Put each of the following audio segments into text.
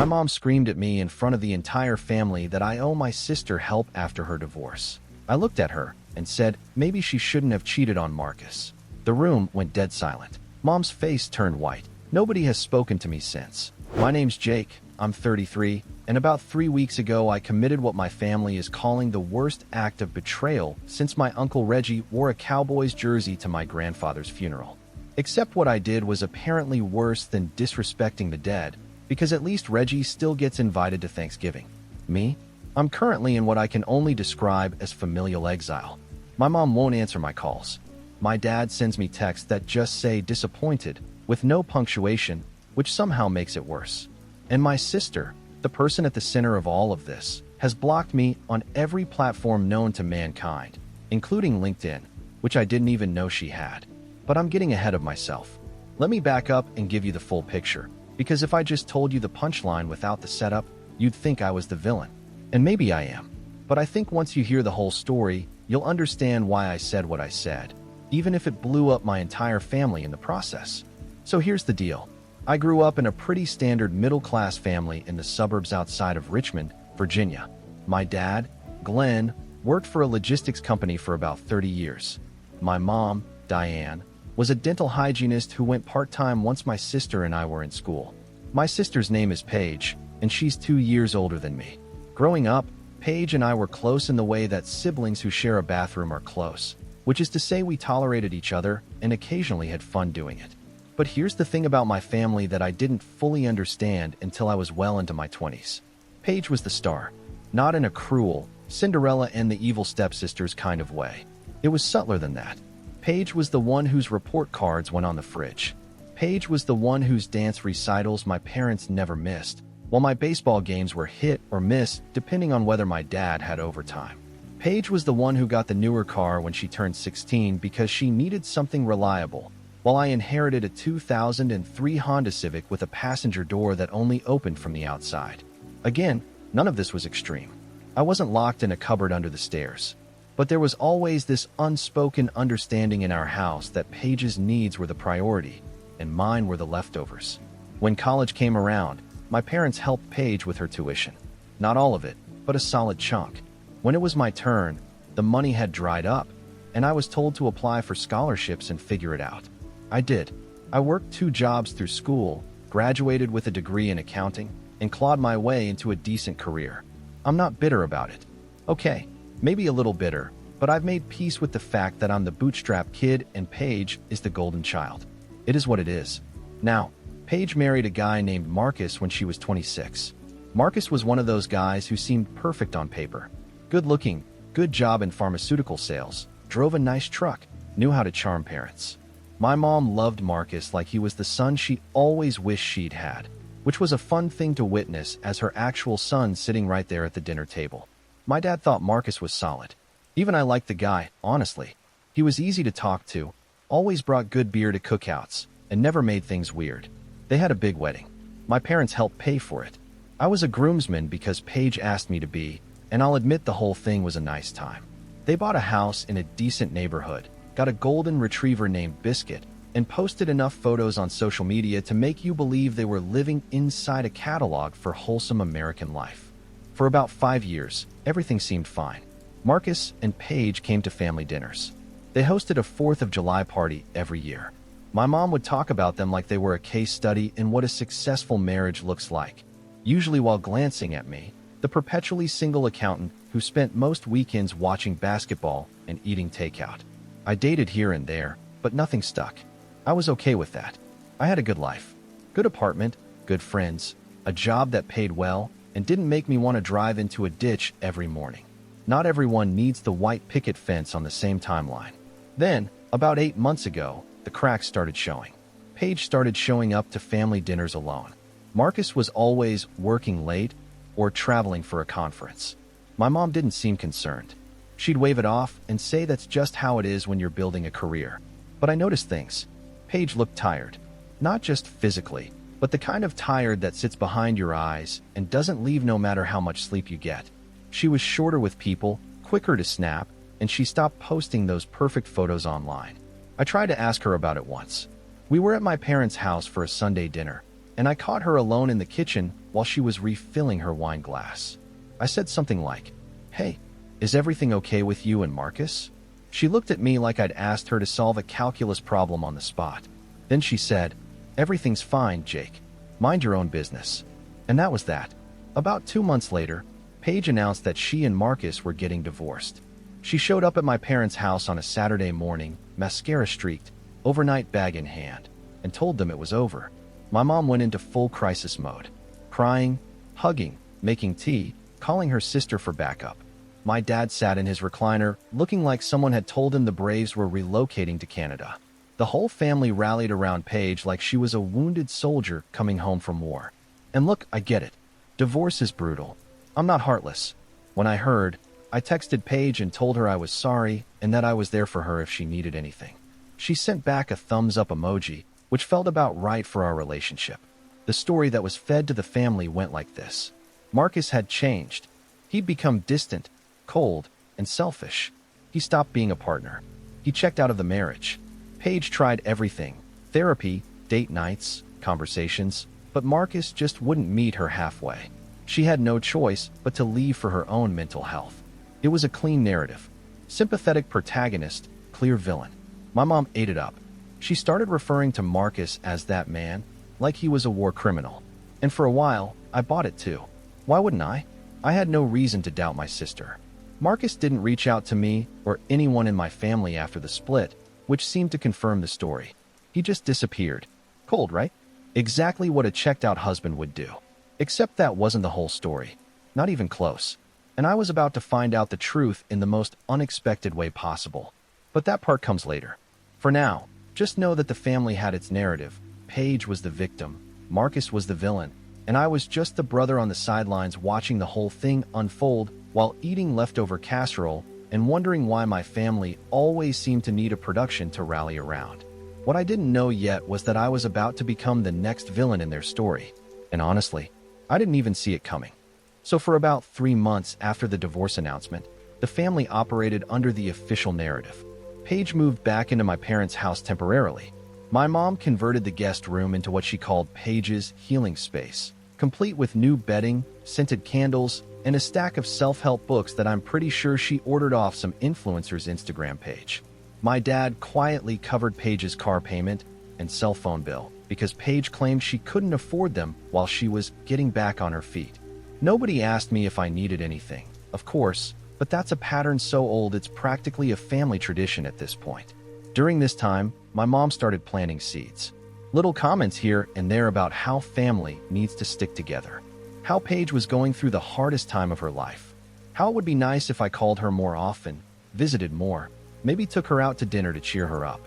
My mom screamed at me in front of the entire family that I owe my sister help after her divorce. I looked at her and said maybe she shouldn't have cheated on Marcus. The room went dead silent. Mom's face turned white. Nobody has spoken to me since. My name's Jake. I'm 33, and about 3 weeks ago I committed what my family is calling the worst act of betrayal since my Uncle Reggie wore a Cowboys jersey to my grandfather's funeral. Except what I did was apparently worse than disrespecting the dead, because at least Reggie still gets invited to Thanksgiving. Me? I'm currently in what I can only describe as familial exile. My mom won't answer my calls. My dad sends me texts that just say disappointed, with no punctuation, which somehow makes it worse. And my sister, the person at the center of all of this, has blocked me on every platform known to mankind, including LinkedIn, which I didn't even know she had. But I'm getting ahead of myself. Let me back up and give you the full picture, because if I just told you the punchline without the setup, you'd think I was the villain. And maybe I am. But I think once you hear the whole story, you'll understand why I said what I said, even if it blew up my entire family in the process. So here's the deal. I grew up in a pretty standard middle-class family in the suburbs outside of Richmond, Virginia. My dad, Glenn, worked for a logistics company for about 30 years. My mom, Diane, was a dental hygienist who went part-time once my sister and I were in school. My sister's name is Paige, and she's 2 years older than me. Growing up, Paige and I were close in the way that siblings who share a bathroom are close, which is to say we tolerated each other and occasionally had fun doing it. But here's the thing about my family that I didn't fully understand until I was well into my 20s. Paige was the star, not in a cruel, Cinderella and the evil stepsisters kind of way. It was subtler than that. Paige was the one whose report cards went on the fridge. Paige was the one whose dance recitals my parents never missed, while my baseball games were hit or miss depending on whether my dad had overtime. Paige was the one who got the newer car when she turned 16 because she needed something reliable, while I inherited a 2003 Honda Civic with a passenger door that only opened from the outside. Again, none of this was extreme. I wasn't locked in a cupboard under the stairs. But there was always this unspoken understanding in our house that Paige's needs were the priority, and mine were the leftovers. When college came around, my parents helped Paige with her tuition. Not all of it, but a solid chunk. When it was my turn, the money had dried up, and I was told to apply for scholarships and figure it out. I did. I worked 2 jobs through school, graduated with a degree in accounting, and clawed my way into a decent career. I'm not bitter about it. Okay, maybe a little bitter, but I've made peace with the fact that I'm the bootstrap kid and Paige is the golden child. It is what it is. Now, Paige married a guy named Marcus when she was 26. Marcus was one of those guys who seemed perfect on paper. Good looking, good job in pharmaceutical sales, drove a nice truck, knew how to charm parents. My mom loved Marcus like he was the son she always wished she'd had, which was a fun thing to witness as her actual son sitting right there at the dinner table. My dad thought Marcus was solid. Even I liked the guy, honestly. He was easy to talk to, always brought good beer to cookouts, and never made things weird. They had a big wedding. My parents helped pay for it. I was a groomsman because Paige asked me to be, and I'll admit the whole thing was a nice time. They bought a house in a decent neighborhood, got a golden retriever named Biscuit, and posted enough photos on social media to make you believe they were living inside a catalog for wholesome American life. For about 5 years, everything seemed fine. Marcus and Paige came to family dinners. They hosted a 4th of July party every year. My mom would talk about them like they were a case study in what a successful marriage looks like, usually while glancing at me, the perpetually single accountant who spent most weekends watching basketball and eating takeout. I dated here and there, but nothing stuck. I was okay with that. I had a good life. Good apartment, good friends, a job that paid well, and didn't make me want to drive into a ditch every morning. Not everyone needs the white picket fence on the same timeline. Then, about 8 months ago, the cracks started showing. Paige started showing up to family dinners alone. Marcus was always working late or traveling for a conference. My mom didn't seem concerned. She'd wave it off and say that's just how it is when you're building a career. But I noticed things. Paige looked tired. Not just physically, but the kind of tired that sits behind your eyes and doesn't leave no matter how much sleep you get. She was shorter with people, quicker to snap, and she stopped posting those perfect photos online. I tried to ask her about it once. We were at my parents' house for a Sunday dinner, and I caught her alone in the kitchen while she was refilling her wine glass. I said something like, "Hey, is everything okay with you and Marcus?" She looked at me like I'd asked her to solve a calculus problem on the spot. Then she said, "Everything's fine, Jake. Mind your own business." And that was that. About 2 months later, Paige announced that she and Marcus were getting divorced. She showed up at my parents' house on a Saturday morning, mascara streaked, overnight bag in hand, and told them it was over. My mom went into full crisis mode, crying, hugging, making tea, calling her sister for backup. My dad sat in his recliner, looking like someone had told him the Braves were relocating to Canada. The whole family rallied around Paige like she was a wounded soldier coming home from war. And look, I get it. Divorce is brutal. I'm not heartless. When I heard, I texted Paige and told her I was sorry and that I was there for her if she needed anything. She sent back a thumbs up emoji, which felt about right for our relationship. The story that was fed to the family went like this. Marcus had changed. He'd become distant, cold, and selfish. He stopped being a partner. He checked out of the marriage. Paige tried everything: therapy, date nights, conversations, but Marcus just wouldn't meet her halfway. She had no choice but to leave for her own mental health. It was a clean narrative. Sympathetic protagonist, clear villain. My mom ate it up. She started referring to Marcus as that man, like he was a war criminal. And for a while, I bought it too. Why wouldn't I? I had no reason to doubt my sister. Marcus didn't reach out to me or anyone in my family after the split, which seemed to confirm the story. He just disappeared. Cold, right? Exactly what a checked-out husband would do. Except that wasn't the whole story. Not even close. And I was about to find out the truth in the most unexpected way possible. But that part comes later. For now, just know that the family had its narrative. Paige was the victim, Marcus was the villain, and I was just the brother on the sidelines watching the whole thing unfold while eating leftover casserole and wondering why my family always seemed to need a production to rally around. What I didn't know yet was that I was about to become the next villain in their story. And honestly, I didn't even see it coming. So for about 3 months after the divorce announcement, the family operated under the official narrative. Paige moved back into my parents' house temporarily. My mom converted the guest room into what she called Paige's healing space, complete with new bedding, scented candles, and a stack of self-help books that I'm pretty sure she ordered off some influencer's Instagram page. My dad quietly covered Paige's car payment and cell phone bill because Paige claimed she couldn't afford them while she was getting back on her feet. Nobody asked me if I needed anything, of course, but that's a pattern so old it's practically a family tradition at this point. During this time, my mom started planting seeds. Little comments here and there about how family needs to stick together. How Paige was going through the hardest time of her life. How it would be nice if I called her more often, visited more, maybe took her out to dinner to cheer her up.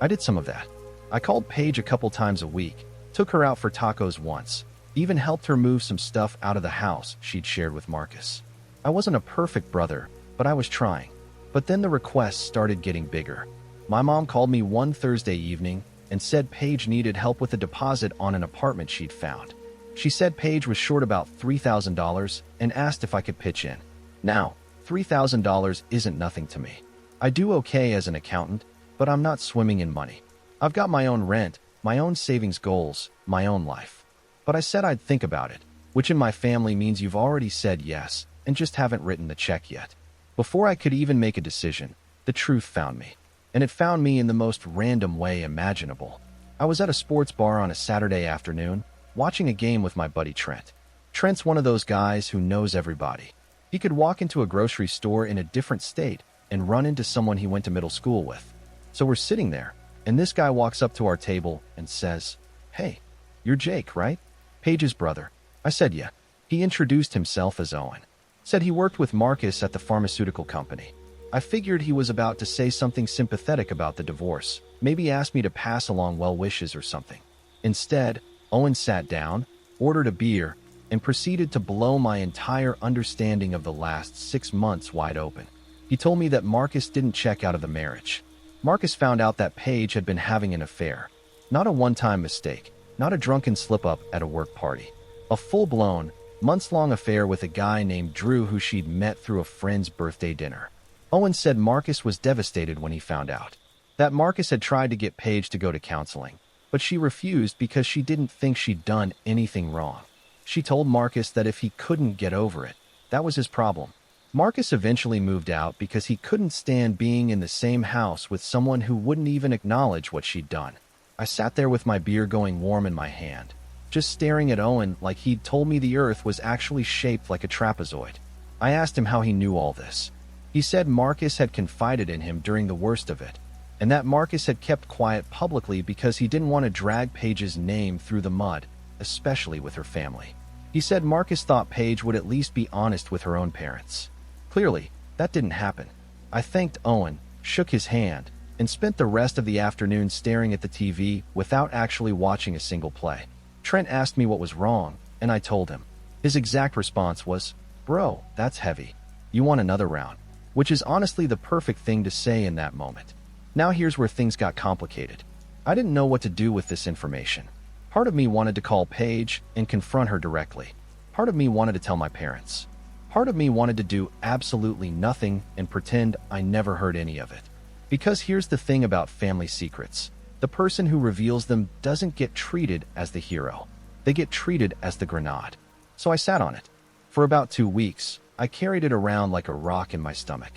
I did some of that. I called Paige a couple times a week, took her out for tacos once, even helped her move some stuff out of the house she'd shared with Marcus. I wasn't a perfect brother, but I was trying. But then the requests started getting bigger. My mom called me one Thursday evening and said Paige needed help with a deposit on an apartment she'd found. She said Paige was short about $3,000 and asked if I could pitch in. Now, $3,000 isn't nothing to me. I do okay as an accountant, but I'm not swimming in money. I've got my own rent, my own savings goals, my own life. But I said I'd think about it, which in my family means you've already said yes and just haven't written the check yet. Before I could even make a decision, the truth found me. And it found me in the most random way imaginable. I was at a sports bar on a Saturday afternoon, watching a game with my buddy Trent. Trent's one of those guys who knows everybody. He could walk into a grocery store in a different state and run into someone he went to middle school with. So we're sitting there, and this guy walks up to our table and says, "Hey, you're Jake, right? Paige's brother." I said, "Yeah." He introduced himself as Owen. Said he worked with Marcus at the pharmaceutical company. I figured he was about to say something sympathetic about the divorce, maybe ask me to pass along well wishes or something. Instead, Owen sat down, ordered a beer, and proceeded to blow my entire understanding of the last 6 months wide open. He told me that Marcus didn't check out of the marriage. Marcus found out that Paige had been having an affair. Not a one-time mistake, not a drunken slip-up at a work party. A full-blown, months-long affair with a guy named Drew who she'd met through a friend's birthday dinner. Owen said Marcus was devastated when he found out. That Marcus had tried to get Paige to go to counseling, but she refused because she didn't think she'd done anything wrong. She told Marcus that if he couldn't get over it, that was his problem. Marcus eventually moved out because he couldn't stand being in the same house with someone who wouldn't even acknowledge what she'd done. I sat there with my beer going warm in my hand, just staring at Owen like he'd told me the earth was actually shaped like a trapezoid. I asked him how he knew all this. He said Marcus had confided in him during the worst of it, and that Marcus had kept quiet publicly because he didn't want to drag Paige's name through the mud, especially with her family. He said Marcus thought Paige would at least be honest with her own parents. Clearly, that didn't happen. I thanked Owen, shook his hand, and spent the rest of the afternoon staring at the TV without actually watching a single play. Trent asked me what was wrong, and I told him. His exact response was, "Bro, that's heavy. You want another round?" Which is honestly the perfect thing to say in that moment. Now here's where things got complicated. I didn't know what to do with this information. Part of me wanted to call Paige and confront her directly. Part of me wanted to tell my parents. Part of me wanted to do absolutely nothing and pretend I never heard any of it. Because here's the thing about family secrets. The person who reveals them doesn't get treated as the hero. They get treated as the grenade. So I sat on it. For about 2 weeks, I carried it around like a rock in my stomach.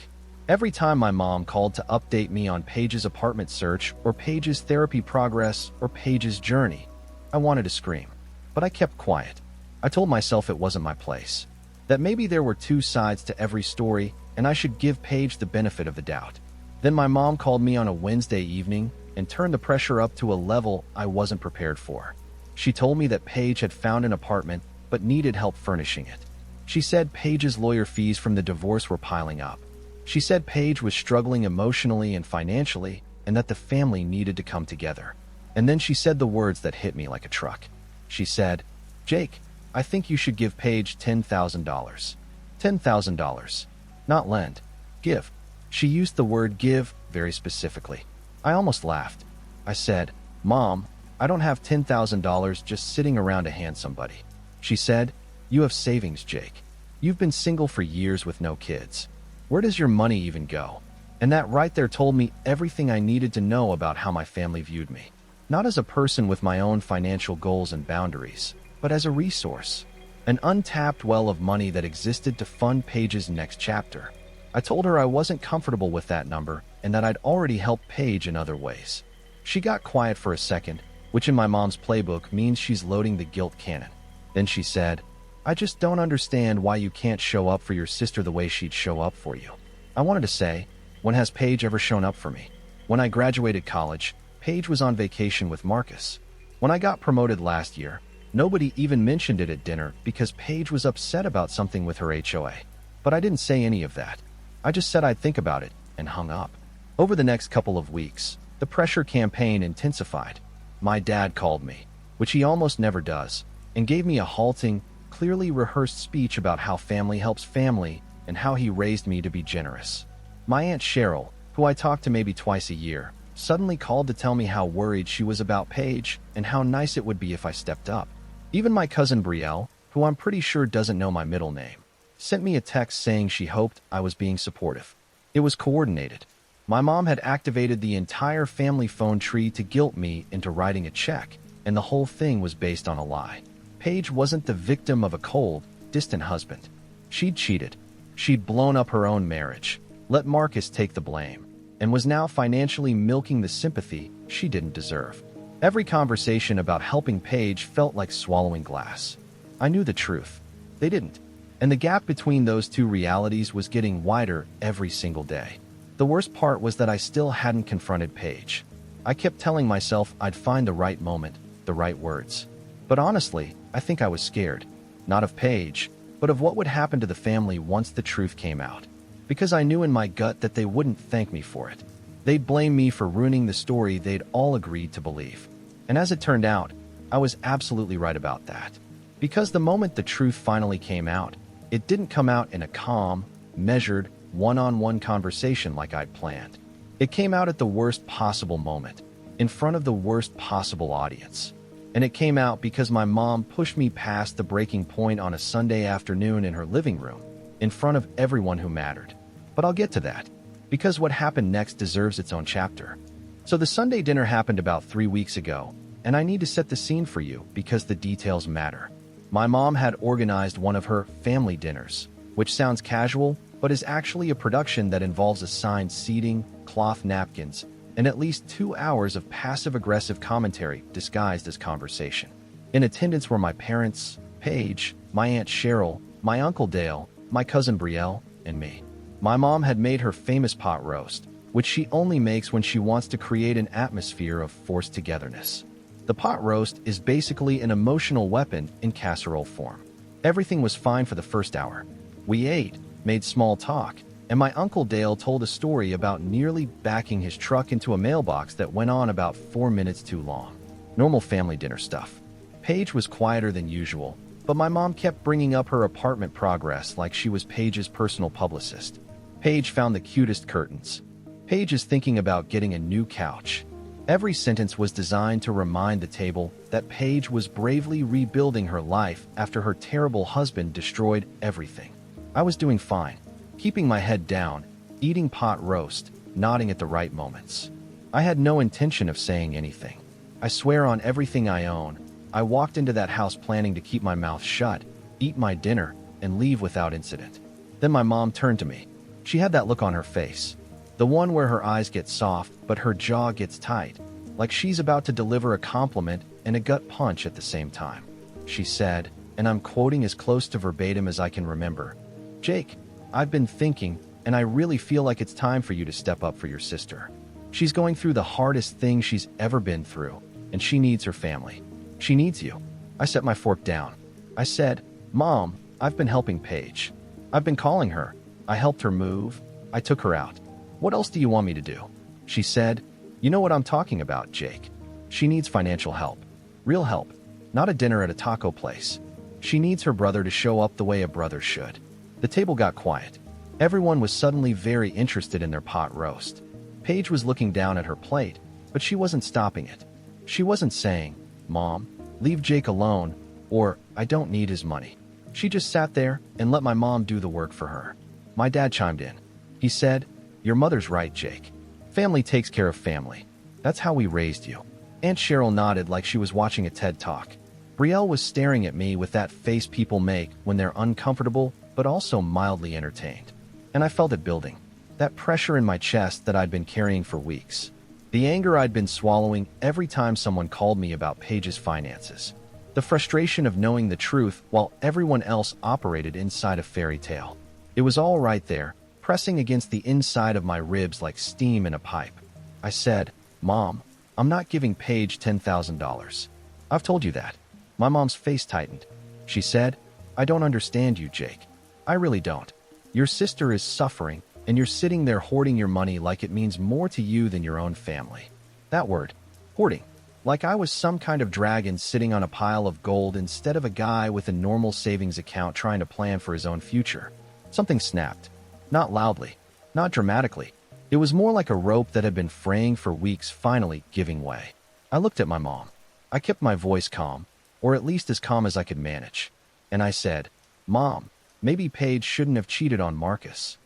Every time my mom called to update me on Paige's apartment search or Paige's therapy progress or Paige's journey, I wanted to scream. But I kept quiet. I told myself it wasn't my place. That maybe there were two sides to every story and I should give Paige the benefit of the doubt. Then my mom called me on a Wednesday evening and turned the pressure up to a level I wasn't prepared for. She told me that Paige had found an apartment but needed help furnishing it. She said Paige's lawyer fees from the divorce were piling up. She said Paige was struggling emotionally and financially and that the family needed to come together. And then she said the words that hit me like a truck. She said, "Jake, I think you should give Paige $10,000. $10,000. Not lend. Give." She used the word give very specifically. I almost laughed. I said, "Mom, I don't have $10,000 just sitting around to hand somebody." She said, "You have savings, Jake. You've been single for years with no kids. Where does your money even go?" And that right there told me everything I needed to know about how my family viewed me. Not as a person with my own financial goals and boundaries, but as a resource. An untapped well of money that existed to fund Paige's next chapter. I told her I wasn't comfortable with that number and that I'd already helped Paige in other ways. She got quiet for a second, which in my mom's playbook means she's loading the guilt cannon. Then she said, "I just don't understand why you can't show up for your sister the way she'd show up for you." I wanted to say, when has Paige ever shown up for me? When I graduated college, Paige was on vacation with Marcus. When I got promoted last year, nobody even mentioned it at dinner because Paige was upset about something with her HOA. But I didn't say any of that. I just said I'd think about it and hung up. Over the next couple of weeks, the pressure campaign intensified. My dad called me, which he almost never does, and gave me a halting, clearly rehearsed speech about how family helps family and how he raised me to be generous. My Aunt Cheryl, who I talk to maybe twice a year, suddenly called to tell me how worried she was about Paige and how nice it would be if I stepped up. Even my cousin Brielle, who I'm pretty sure doesn't know my middle name, sent me a text saying she hoped I was being supportive. It was coordinated. My mom had activated the entire family phone tree to guilt me into writing a check, and the whole thing was based on a lie. Paige wasn't the victim of a cold, distant husband. She'd cheated. She'd blown up her own marriage, let Marcus take the blame, and was now financially milking the sympathy she didn't deserve. Every conversation about helping Paige felt like swallowing glass. I knew the truth. They didn't. And the gap between those two realities was getting wider every single day. The worst part was that I still hadn't confronted Paige. I kept telling myself I'd find the right moment, the right words. But honestly, I think I was scared. Not of Paige, but of what would happen to the family once the truth came out. Because I knew in my gut that they wouldn't thank me for it. They'd blame me for ruining the story they'd all agreed to believe. And as it turned out, I was absolutely right about that. Because the moment the truth finally came out, it didn't come out in a calm, measured, one-on-one conversation like I'd planned. It came out at the worst possible moment, in front of the worst possible audience. And it came out because my mom pushed me past the breaking point on a Sunday afternoon in her living room, in front of everyone who mattered. But I'll get to that, because what happened next deserves its own chapter. So the Sunday dinner happened about 3 weeks ago, and I need to set the scene for you because the details matter. My mom had organized one of her family dinners, which sounds casual, but is actually a production that involves assigned seating, cloth napkins, and at least 2 hours of passive-aggressive commentary disguised as conversation. In attendance were my parents, Paige, my Aunt Cheryl, my Uncle Dale, my cousin Brielle, and me. My mom had made her famous pot roast, which she only makes when she wants to create an atmosphere of forced togetherness. The pot roast is basically an emotional weapon in casserole form. Everything was fine for the first hour. We ate, made small talk, and my Uncle Dale told a story about nearly backing his truck into a mailbox that went on about 4 minutes too long. Normal family dinner stuff. Paige was quieter than usual, but my mom kept bringing up her apartment progress like she was Paige's personal publicist. Paige found the cutest curtains. Paige is thinking about getting a new couch. Every sentence was designed to remind the table that Paige was bravely rebuilding her life after her terrible husband destroyed everything. I was doing fine, keeping my head down, eating pot roast, nodding at the right moments. I had no intention of saying anything. I swear on everything I own, I walked into that house planning to keep my mouth shut, eat my dinner, and leave without incident. Then my mom turned to me. She had that look on her face. The one where her eyes get soft, but her jaw gets tight, like she's about to deliver a compliment and a gut punch at the same time. She said, and I'm quoting as close to verbatim as I can remember, "Jake, I've been thinking, and I really feel like it's time for you to step up for your sister. She's going through the hardest thing she's ever been through, and she needs her family. She needs you." I set my fork down. I said, "Mom, I've been helping Paige. I've been calling her. I helped her move. I took her out. What else do you want me to do?" She said, "You know what I'm talking about, Jake. She needs financial help. Real help. Not a dinner at a taco place. She needs her brother to show up the way a brother should." The table got quiet. Everyone was suddenly very interested in their pot roast. Paige was looking down at her plate, but she wasn't stopping it. She wasn't saying, "Mom, leave Jake alone," or "I don't need his money." She just sat there and let my mom do the work for her. My dad chimed in. He said, "Your mother's right, Jake. Family takes care of family. That's how we raised you." Aunt Cheryl nodded like she was watching a TED Talk. Brielle was staring at me with that face people make when they're uncomfortable but also mildly entertained. And I felt it building. That pressure in my chest that I'd been carrying for weeks. The anger I'd been swallowing every time someone called me about Paige's finances. The frustration of knowing the truth while everyone else operated inside a fairy tale. It was all right there, pressing against the inside of my ribs like steam in a pipe. I said, "Mom, I'm not giving Paige $10,000. I've told you that." My mom's face tightened. She said, "I don't understand you, Jake. I really don't. Your sister is suffering, and you're sitting there hoarding your money like it means more to you than your own family." That word, hoarding. Like I was some kind of dragon sitting on a pile of gold instead of a guy with a normal savings account trying to plan for his own future. Something snapped. Not loudly, not dramatically. It was more like a rope that had been fraying for weeks finally giving way. I looked at my mom. I kept my voice calm, or at least as calm as I could manage. And I said, "Mom, maybe Paige shouldn't have cheated on Marcus."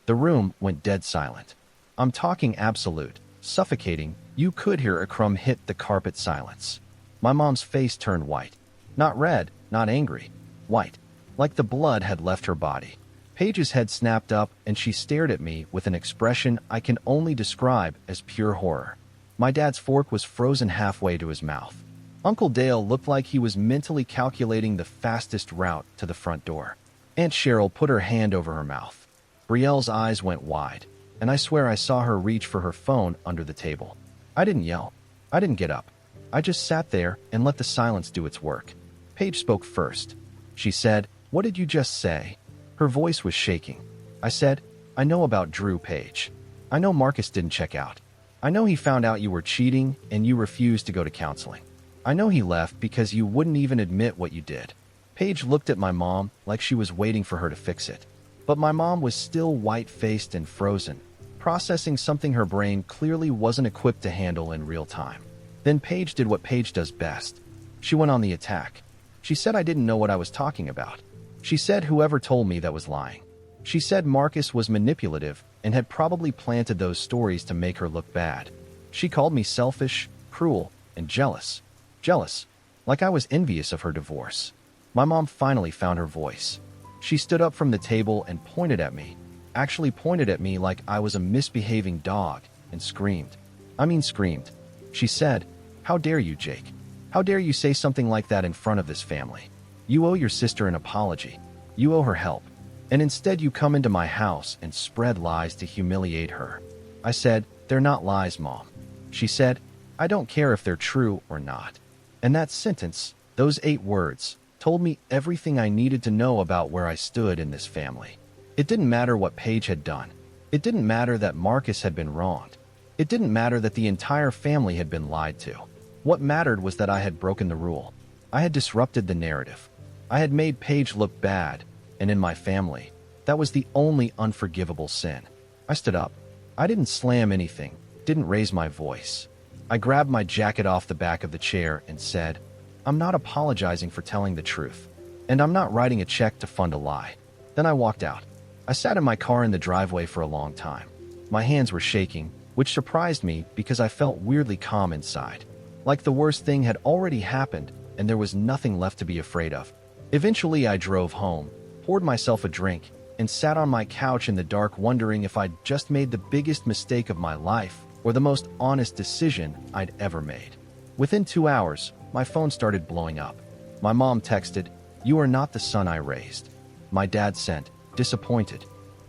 The room went dead silent. I'm talking absolute, suffocating. You could hear a crumb hit the carpet silence. My mom's face turned white. Not red, not angry. White. Like the blood had left her body. Paige's head snapped up and she stared at me with an expression I can only describe as pure horror. My dad's fork was frozen halfway to his mouth. Uncle Dale looked like he was mentally calculating the fastest route to the front door. Aunt Cheryl put her hand over her mouth. Brielle's eyes went wide, and I swear I saw her reach for her phone under the table. I didn't yell. I didn't get up. I just sat there and let the silence do its work. Paige spoke first. She said, "What did you just say?" Her voice was shaking. I said, "I know about Drew, Paige. I know Marcus didn't check out. I know he found out you were cheating and you refused to go to counseling. I know he left because you wouldn't even admit what you did." Paige looked at my mom like she was waiting for her to fix it. But my mom was still white-faced and frozen, processing something her brain clearly wasn't equipped to handle in real time. Then Paige did what Paige does best. She went on the attack. She said I didn't know what I was talking about. She said whoever told me that was lying. She said Marcus was manipulative and had probably planted those stories to make her look bad. She called me selfish, cruel, and jealous. jealous, like I was envious of her divorce. My mom finally found her voice. She stood up from the table and pointed at me, actually pointed at me like I was a misbehaving dog, and screamed. I mean screamed. She said, "How dare you, Jake? How dare you say something like that in front of this family? You owe your sister an apology. You owe her help. And instead you come into my house and spread lies to humiliate her." I said, "They're not lies, Mom." She said, "I don't care if they're true or not." And that sentence, those 8 words, told me everything I needed to know about where I stood in this family. It didn't matter what Paige had done. It didn't matter that Marcus had been wronged. It didn't matter that the entire family had been lied to. What mattered was that I had broken the rule. I had disrupted the narrative. I had made Paige look bad, and in my family, that was the only unforgivable sin. I stood up. I didn't slam anything, didn't raise my voice. I grabbed my jacket off the back of the chair and said, "I'm not apologizing for telling the truth, and I'm not writing a check to fund a lie." Then I walked out. I sat in my car in the driveway for a long time. My hands were shaking, which surprised me because I felt weirdly calm inside. Like the worst thing had already happened and there was nothing left to be afraid of. Eventually I drove home, poured myself a drink, and sat on my couch in the dark wondering if I'd just made the biggest mistake of my life or the most honest decision I'd ever made. Within 2 hours, my phone started blowing up. My mom texted, "You are not the son I raised." My dad sent, "Disappointed."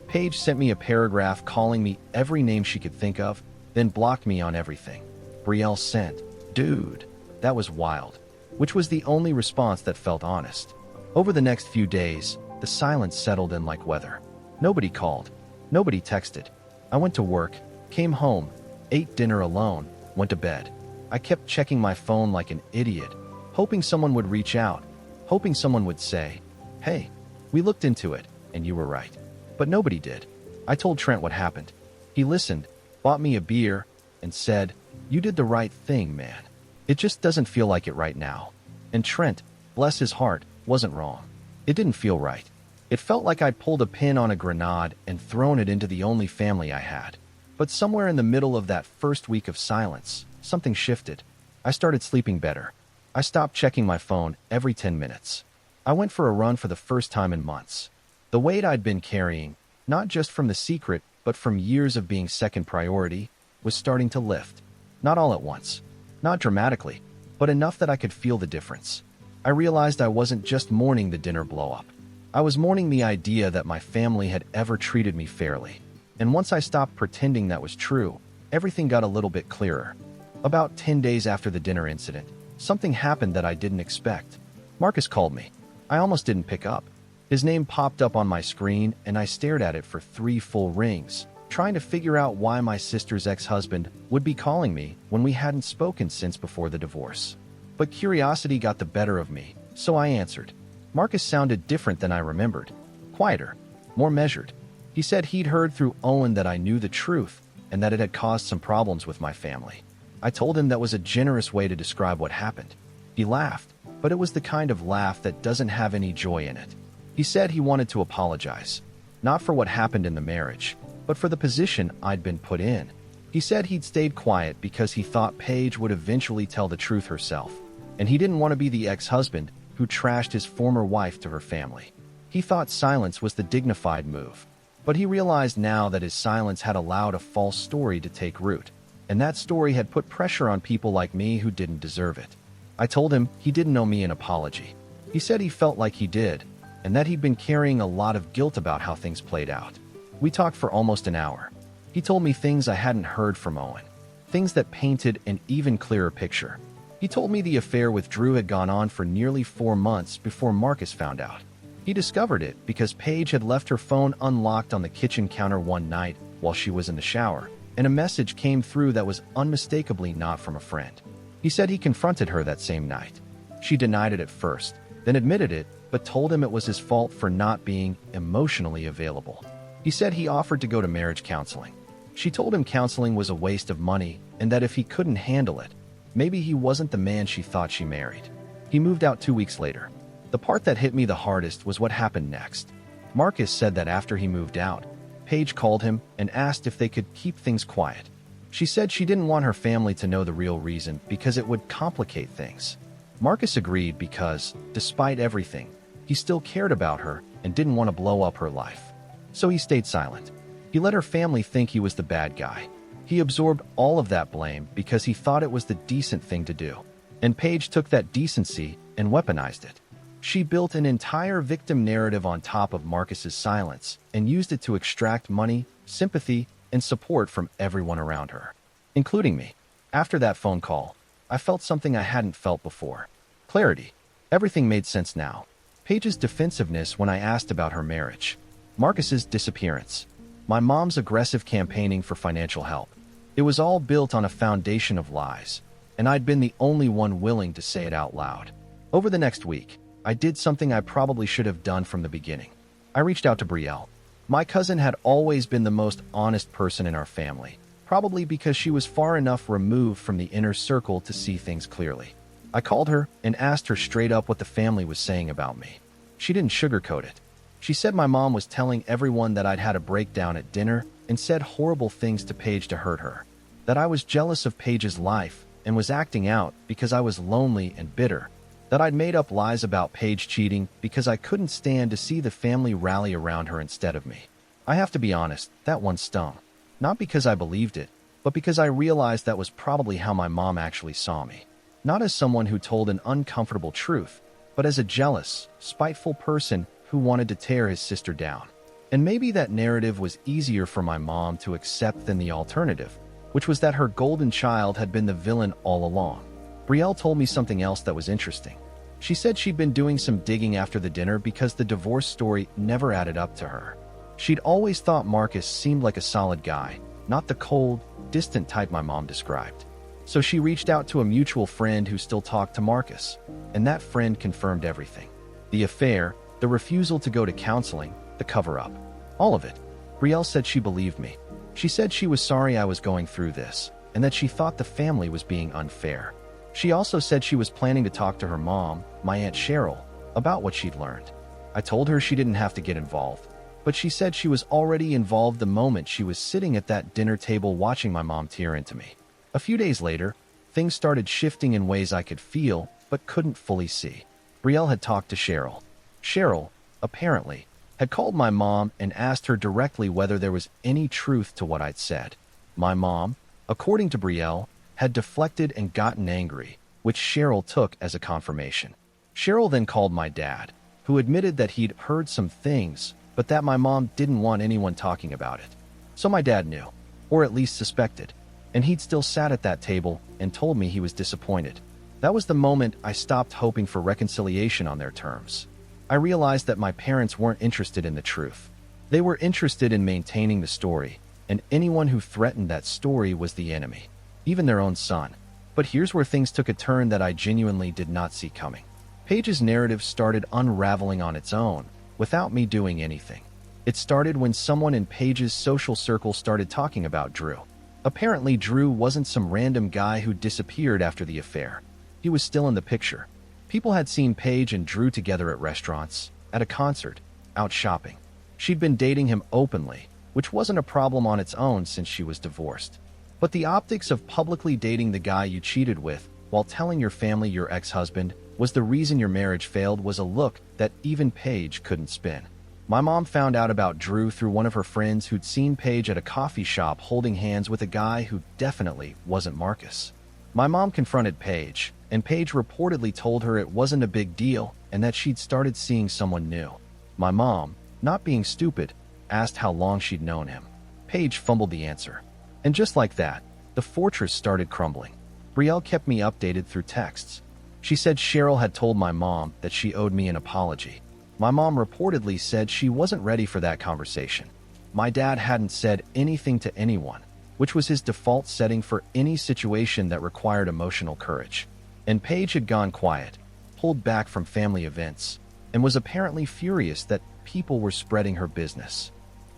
Paige sent me a paragraph calling me every name she could think of, then blocked me on everything. Brielle sent, "Dude, that was wild," which was the only response that felt honest. Over the next few days, the silence settled in like weather. Nobody called. Nobody texted. I went to work, came home, ate dinner alone, went to bed. I kept checking my phone like an idiot, hoping someone would reach out, hoping someone would say, "Hey, we looked into it, and you were right." But nobody did. I told Trent what happened. He listened, bought me a beer, and said, "You did the right thing, man. It just doesn't feel like it right now." And Trent, bless his heart, wasn't wrong. It didn't feel right. It felt like I'd pulled a pin on a grenade and thrown it into the only family I had. But somewhere in the middle of that first week of silence, something shifted. I started sleeping better. I stopped checking my phone every 10 minutes. I went for a run for the first time in months. The weight I'd been carrying, not just from the secret, but from years of being second priority, was starting to lift. Not all at once. Not dramatically, but enough that I could feel the difference. I realized I wasn't just mourning the dinner blow-up. I was mourning the idea that my family had ever treated me fairly. And once I stopped pretending that was true, everything got a little bit clearer. About 10 days after the dinner incident, something happened that I didn't expect. Marcus called me. I almost didn't pick up. His name popped up on my screen, and I stared at it for 3 full rings, trying to figure out why my sister's ex-husband would be calling me when we hadn't spoken since before the divorce. But curiosity got the better of me, so I answered. Marcus sounded different than I remembered. Quieter, more measured. He said he'd heard through Owen that I knew the truth and that it had caused some problems with my family. I told him that was a generous way to describe what happened. He laughed, but it was the kind of laugh that doesn't have any joy in it. He said he wanted to apologize, not for what happened in the marriage, but for the position I'd been put in. He said he'd stayed quiet because he thought Paige would eventually tell the truth herself, and he didn't want to be the ex-husband who trashed his former wife to her family. He thought silence was the dignified move, but he realized now that his silence had allowed a false story to take root, and that story had put pressure on people like me who didn't deserve it. I told him he didn't owe me an apology. He said he felt like he did, and that he'd been carrying a lot of guilt about how things played out. We talked for almost an hour. He told me things I hadn't heard from Owen, things that painted an even clearer picture. He told me the affair with Drew had gone on for nearly 4 months before Marcus found out. He discovered it because Paige had left her phone unlocked on the kitchen counter one night while she was in the shower, and a message came through that was unmistakably not from a friend. He said he confronted her that same night. She denied it at first, then admitted it, but told him it was his fault for not being emotionally available. He said he offered to go to marriage counseling. She told him counseling was a waste of money and that if he couldn't handle it, maybe he wasn't the man she thought she married. He moved out 2 weeks later. The part that hit me the hardest was what happened next. Marcus said that after he moved out, Paige called him and asked if they could keep things quiet. She said she didn't want her family to know the real reason because it would complicate things. Marcus agreed because, despite everything, he still cared about her and didn't want to blow up her life. So he stayed silent. He let her family think he was the bad guy. He absorbed all of that blame because he thought it was the decent thing to do. And Paige took that decency and weaponized it. She built an entire victim narrative on top of Marcus's silence and used it to extract money, sympathy, and support from everyone around her, including me. After that phone call, I felt something I hadn't felt before. Clarity. Everything made sense now. Paige's defensiveness when I asked about her marriage. Marcus's disappearance. My mom's aggressive campaigning for financial help. It was all built on a foundation of lies, and I'd been the only one willing to say it out loud. Over the next week, I did something I probably should have done from the beginning. I reached out to Brielle. My cousin had always been the most honest person in our family, probably because she was far enough removed from the inner circle to see things clearly. I called her and asked her straight up what the family was saying about me. She didn't sugarcoat it. She said my mom was telling everyone that I'd had a breakdown at dinner and said horrible things to Paige to hurt her, that I was jealous of Paige's life and was acting out because I was lonely and bitter, that I'd made up lies about Paige cheating because I couldn't stand to see the family rally around her instead of me. I have to be honest, that one stung. Not because I believed it, but because I realized that was probably how my mom actually saw me. Not as someone who told an uncomfortable truth, but as a jealous, spiteful person who wanted to tear his sister down. And maybe that narrative was easier for my mom to accept than the alternative, which was that her golden child had been the villain all along. Brielle told me something else that was interesting. She said she'd been doing some digging after the dinner because the divorce story never added up to her. She'd always thought Marcus seemed like a solid guy, not the cold, distant type my mom described. So she reached out to a mutual friend who still talked to Marcus, and that friend confirmed everything. The affair, the refusal to go to counseling, the cover-up. All of it. Brielle said she believed me. She said she was sorry I was going through this, and that she thought the family was being unfair. She also said she was planning to talk to her mom, my Aunt Cheryl, about what she'd learned. I told her she didn't have to get involved, but she said she was already involved the moment she was sitting at that dinner table watching my mom tear into me. A few days later, things started shifting in ways I could feel, but couldn't fully see. Brielle had talked to Cheryl. Cheryl, apparently, had called my mom and asked her directly whether there was any truth to what I'd said. My mom, according to Brielle, had deflected and gotten angry, which Cheryl took as a confirmation. Cheryl then called my dad, who admitted that he'd heard some things, but that my mom didn't want anyone talking about it. So my dad knew, or at least suspected, and he'd still sat at that table and told me he was disappointed. That was the moment I stopped hoping for reconciliation on their terms. I realized that my parents weren't interested in the truth. They were interested in maintaining the story, and anyone who threatened that story was the enemy, even their own son. But here's where things took a turn that I genuinely did not see coming. Paige's narrative started unraveling on its own, without me doing anything. It started when someone in Paige's social circle started talking about Drew. Apparently, Drew wasn't some random guy who disappeared after the affair. He was still in the picture. People had seen Paige and Drew together at restaurants, at a concert, out shopping. She'd been dating him openly, which wasn't a problem on its own since she was divorced. But the optics of publicly dating the guy you cheated with while telling your family your ex-husband was the reason your marriage failed was a look that even Paige couldn't spin. My mom found out about Drew through one of her friends who'd seen Paige at a coffee shop holding hands with a guy who definitely wasn't Marcus. My mom confronted Paige, and Paige reportedly told her it wasn't a big deal and that she'd started seeing someone new. My mom, not being stupid, asked how long she'd known him. Paige fumbled the answer. And just like that, the fortress started crumbling. Brielle kept me updated through texts. She said Cheryl had told my mom that she owed me an apology. My mom reportedly said she wasn't ready for that conversation. My dad hadn't said anything to anyone, which was his default setting for any situation that required emotional courage. And Paige had gone quiet, pulled back from family events, and was apparently furious that people were spreading her business.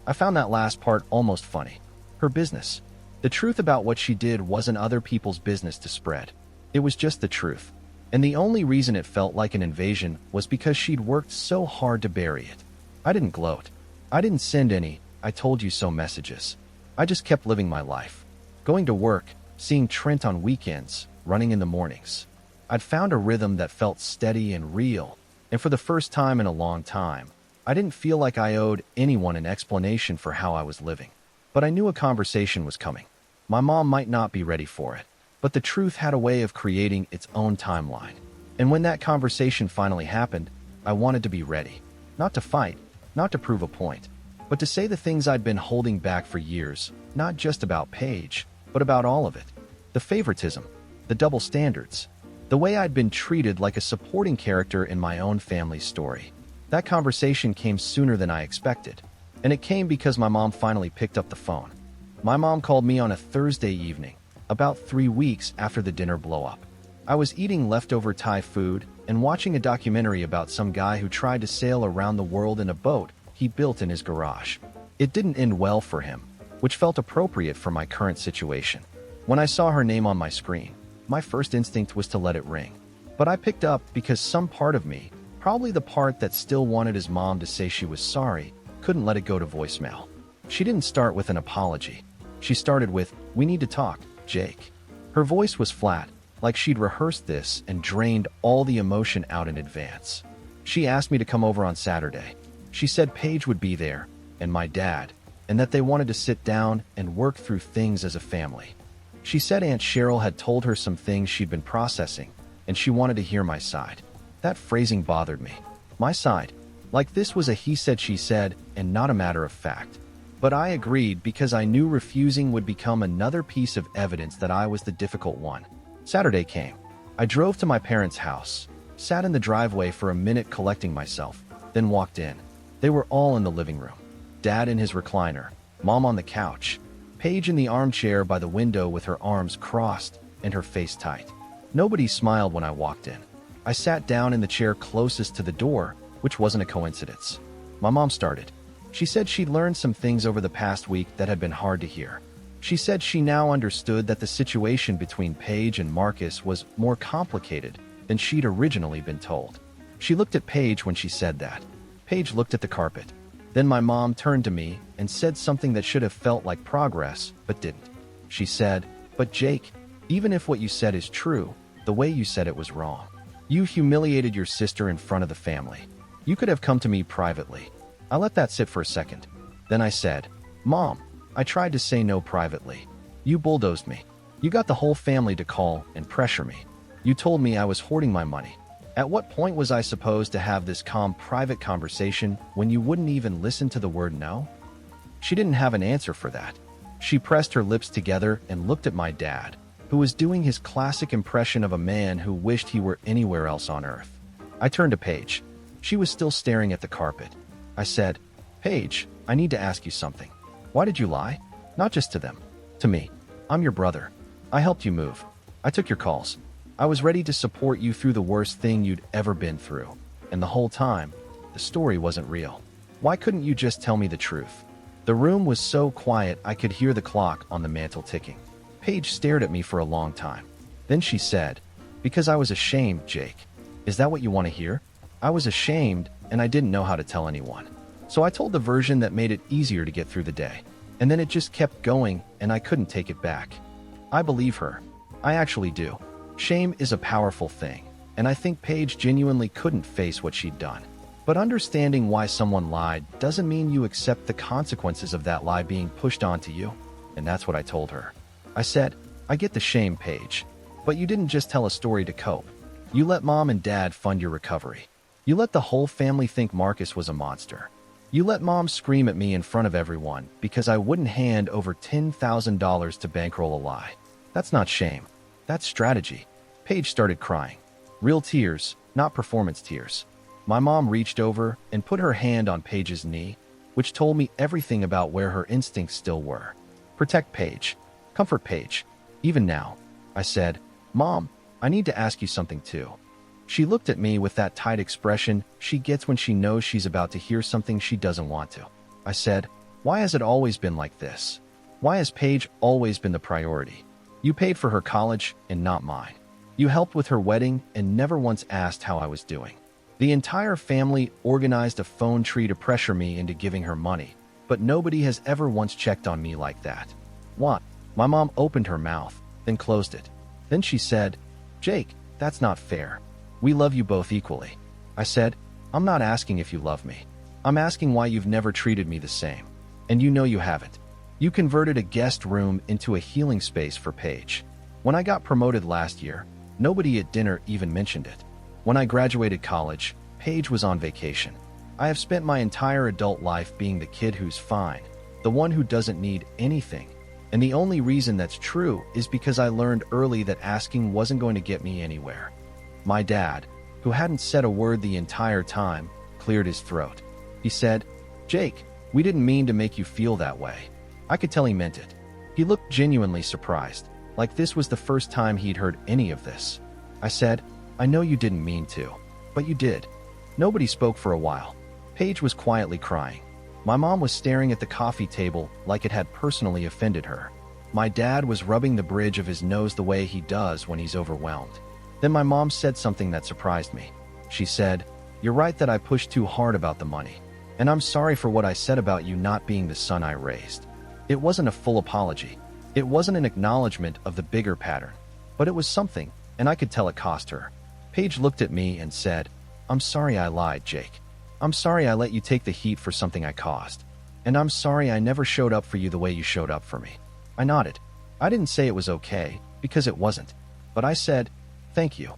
I found that last part almost funny. Her business. The truth about what she did wasn't other people's business to spread. It was just the truth. And the only reason it felt like an invasion was because she'd worked so hard to bury it. I didn't gloat. I didn't send any "I told you so" messages. I just kept living my life. Going to work, seeing Trent on weekends, running in the mornings. I'd found a rhythm that felt steady and real, and for the first time in a long time, I didn't feel like I owed anyone an explanation for how I was living. But I knew a conversation was coming. My mom might not be ready for it, but the truth had a way of creating its own timeline. And when that conversation finally happened, I wanted to be ready. Not to fight, not to prove a point, but to say the things I'd been holding back for years, not just about Paige, but about all of it. The favoritism, the double standards, the way I'd been treated like a supporting character in my own family's story. That conversation came sooner than I expected, and it came because my mom finally picked up the phone. My mom called me on a Thursday evening, about 3 weeks after the dinner blow-up. I was eating leftover Thai food and watching a documentary about some guy who tried to sail around the world in a boat he built in his garage. It didn't end well for him, which felt appropriate for my current situation. When I saw her name on my screen, my first instinct was to let it ring. But I picked up because some part of me, probably the part that still wanted his mom to say she was sorry, couldn't let it go to voicemail. She didn't start with an apology. She started with, "We need to talk, Jake." Her voice was flat, like she'd rehearsed this and drained all the emotion out in advance. She asked me to come over on Saturday. She said Paige would be there, and my dad, and that they wanted to sit down and work through things as a family. She said Aunt Cheryl had told her some things she'd been processing, and she wanted to hear my side. That phrasing bothered me. My side. Like this was a he said she said and not a matter of fact. But I agreed because I knew refusing would become another piece of evidence that I was the difficult one. Saturday came. I drove to my parents' house, sat in the driveway for a minute collecting myself, then walked in. They were all in the living room. Dad in his recliner, Mom on the couch, Paige in the armchair by the window with her arms crossed and her face tight. Nobody smiled when I walked in. I sat down in the chair closest to the door, which wasn't a coincidence. My mom started. She said she'd learned some things over the past week that had been hard to hear. She said she now understood that the situation between Paige and Marcus was more complicated than she'd originally been told. She looked at Paige when she said that. Paige looked at the carpet. Then my mom turned to me and said something that should have felt like progress, but didn't. She said, "But Jake, even if what you said is true, the way you said it was wrong. You humiliated your sister in front of the family. You could have come to me privately." I let that sit for a second. Then I said, "Mom, I tried to say no privately. You bulldozed me. You got the whole family to call and pressure me. You told me I was hoarding my money. At what point was I supposed to have this calm private conversation when you wouldn't even listen to the word no?" She didn't have an answer for that. She pressed her lips together and looked at my dad, who was doing his classic impression of a man who wished he were anywhere else on earth. I turned to Paige. She was still staring at the carpet. I said, "Paige, I need to ask you something. Why did you lie? Not just to them. To me. I'm your brother. I helped you move. I took your calls. I was ready to support you through the worst thing you'd ever been through. And the whole time, the story wasn't real. Why couldn't you just tell me the truth?" The room was so quiet I could hear the clock on the mantel ticking. Paige stared at me for a long time. Then she said, "Because I was ashamed, Jake." "Is that what you want to hear?" I was ashamed, and I didn't know how to tell anyone. So I told the version that made it easier to get through the day. And then it just kept going, and I couldn't take it back. I believe her. I actually do. Shame is a powerful thing, and I think Paige genuinely couldn't face what she'd done. But understanding why someone lied doesn't mean you accept the consequences of that lie being pushed onto you. And that's what I told her. I said, "I get the shame, Paige, but you didn't just tell a story to cope. You let Mom and Dad fund your recovery. You let the whole family think Marcus was a monster. You let Mom scream at me in front of everyone because I wouldn't hand over $10,000 to bankroll a lie. That's not shame. That's strategy." Paige started crying. Real tears, not performance tears. My mom reached over and put her hand on Paige's knee, which told me everything about where her instincts still were. Protect Paige. Comfort Paige. Even now. I said, "Mom, I need to ask you something too." She looked at me with that tight expression she gets when she knows she's about to hear something she doesn't want to. I said, "Why has it always been like this? Why has Paige always been the priority? You paid for her college and not mine. You helped with her wedding and never once asked how I was doing. The entire family organized a phone tree to pressure me into giving her money, but nobody has ever once checked on me like that. What?" My mom opened her mouth, then closed it. Then she said, "Jake, That's not fair. We love you both equally. I said, I'm not asking if you love me. I'm asking why you've never treated me the same. And you know you haven't. You converted a guest room into a healing space for Paige. When I got promoted last year, nobody at dinner even mentioned it. When I graduated college, Paige was on vacation. I have spent my entire adult life being the kid who's fine, the one who doesn't need anything. And the only reason that's true is because I learned early that asking wasn't going to get me anywhere. My dad, who hadn't said a word the entire time, cleared his throat. He said, "Jake, we didn't mean to make you feel that way." I could tell he meant it. He looked genuinely surprised, like this was the first time he'd heard any of this. I said, "I know you didn't mean to, but you did." Nobody spoke for a while. Paige was quietly crying. My mom was staring at the coffee table like it had personally offended her. My dad was rubbing the bridge of his nose the way he does when he's overwhelmed. Then my mom said something that surprised me. She said, "You're right that I pushed too hard about the money. And I'm sorry for what I said about you not being the son I raised." It wasn't a full apology. It wasn't an acknowledgement of the bigger pattern. But it was something, and I could tell it cost her. Paige looked at me and said, "I'm sorry I lied, Jake. I'm sorry I let you take the heat for something I caused. And I'm sorry I never showed up for you the way you showed up for me." I nodded. I didn't say it was okay, because it wasn't. But I said, "Thank you."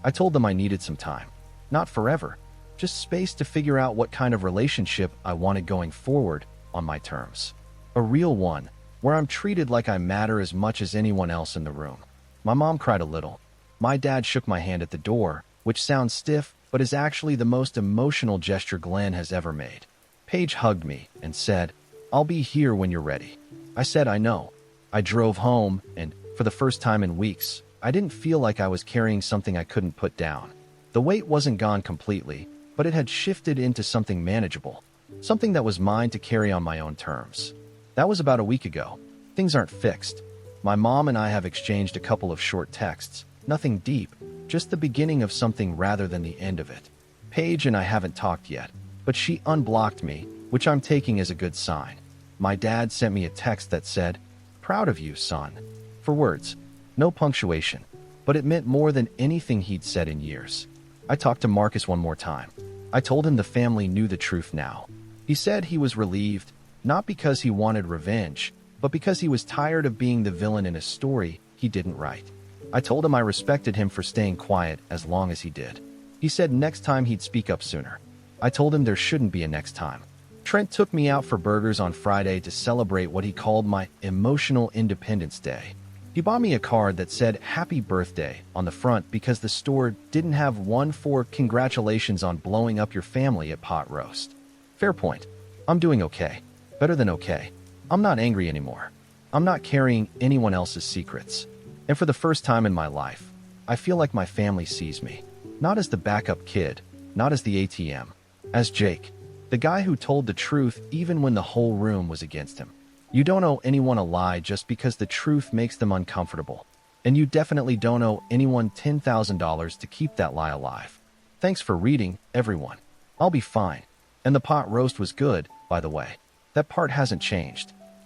I told them I needed some time. Not forever. Just space to figure out what kind of relationship I wanted going forward on my terms. A real one, where I'm treated like I matter as much as anyone else in the room. My mom cried a little. My dad shook my hand at the door, which sounds stiff, but is actually the most emotional gesture Glenn has ever made. Paige hugged me and said, "I'll be here when you're ready." I said, "I know." I drove home, and for the first time in weeks, I didn't feel like I was carrying something I couldn't put down. The weight wasn't gone completely, but it had shifted into something manageable, something that was mine to carry on my own terms. That was about a week ago. Things aren't fixed. My mom and I have exchanged a couple of short texts, nothing deep, just the beginning of something rather than the end of it. Paige and I haven't talked yet, but she unblocked me, which I'm taking as a good sign. My dad sent me a text that said, "Proud of you, son." 4 words. No punctuation, but it meant more than anything he'd said in years. I talked to Marcus one more time. I told him the family knew the truth now. He said he was relieved, not because he wanted revenge, but because he was tired of being the villain in a story he didn't write. I told him I respected him for staying quiet as long as he did. He said next time he'd speak up sooner. I told him there shouldn't be a next time. Trent took me out for burgers on Friday to celebrate what he called my emotional Independence Day. He bought me a card that said "Happy Birthday" on the front because the store didn't have one for "Congratulations on blowing up your family at pot roast." Fair point. I'm doing okay. Better than okay. I'm not angry anymore. I'm not carrying anyone else's secrets. And for the first time in my life, I feel like my family sees me. Not as the backup kid, not as the ATM. As Jake, the guy who told the truth even when the whole room was against him. You don't owe anyone a lie just because the truth makes them uncomfortable. And you definitely don't owe anyone $10,000 to keep that lie alive. Thanks for reading, everyone. I'll be fine. And the pot roast was good, by the way. That part hasn't changed.